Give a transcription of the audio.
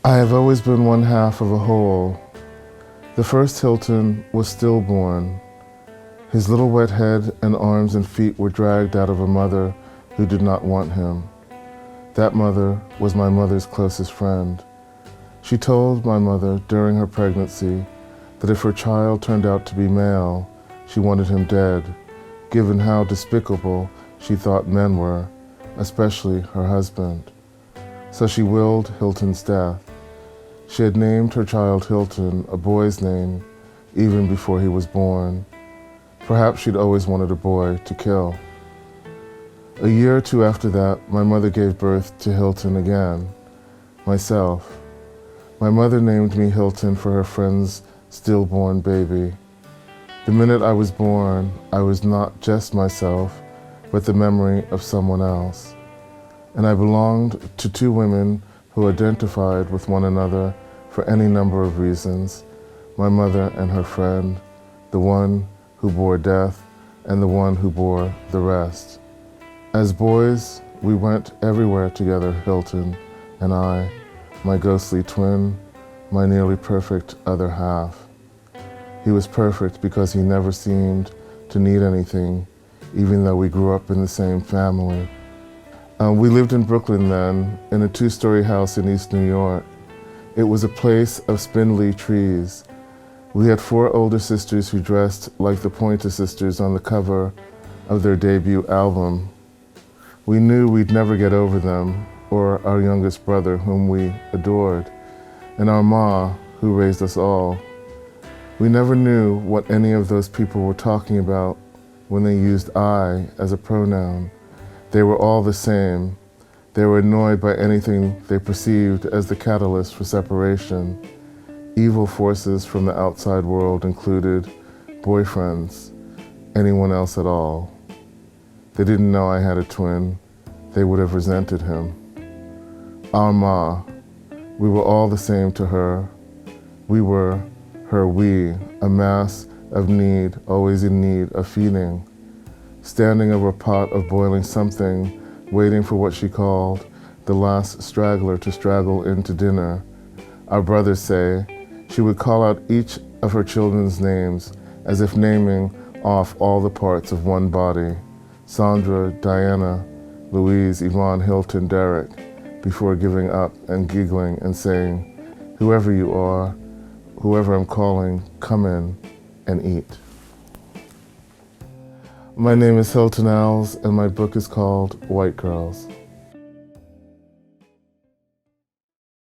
I have always been one half of a whole. The first Hilton was stillborn. His little wet head and arms and feet were dragged out of a mother who did not want him. That mother was my mother's closest friend. She told my mother during her pregnancy that if her child turned out to be male, she wanted him dead, given how despicable she thought men were, especially her husband. So she willed Hilton's death. She had named her child Hilton, a boy's name, even before he was born. Perhaps she'd always wanted a boy to kill. A year or two after that, my mother gave birth to Hilton again, myself. My mother named me Hilton for her friend's stillborn baby. The minute I was born, I was not just myself, but the memory of someone else. And I belonged to two women who identified with one another for any number of reasons, my mother and her friend, the one who bore death and the one who bore the rest. As boys, we went everywhere together, Hilton and I, my ghostly twin, my nearly perfect other half. He was perfect because he never seemed to need anything, even though we grew up in the same family. We lived in Brooklyn then, in a two-story house in East New York. It was a place of spindly trees. We had four older sisters who dressed like the Pointer Sisters on the cover of their debut album. We knew we'd never get over them, or our youngest brother, whom we adored, and our ma, who raised us all. We never knew what any of those people were talking about when they used I as a pronoun. They were all the same. They were annoyed by anything they perceived as the catalyst for separation. Evil forces from the outside world included boyfriends, anyone else at all. They didn't know I had a twin. They would have resented him. Our ma, we were all the same to her. We were her we, a mass of need, always in need of feeding. Standing over a pot of boiling something, waiting for what she called the last straggler to straggle into dinner. Our brothers say she would call out each of her children's names as if naming off all the parts of one body. Sandra, Diana, Louise, Yvonne, Hilton, Derek, before giving up and giggling and saying, "Whoever you are, whoever I'm calling, come in and eat." My name is Hilton Als, and my book is called White Girls.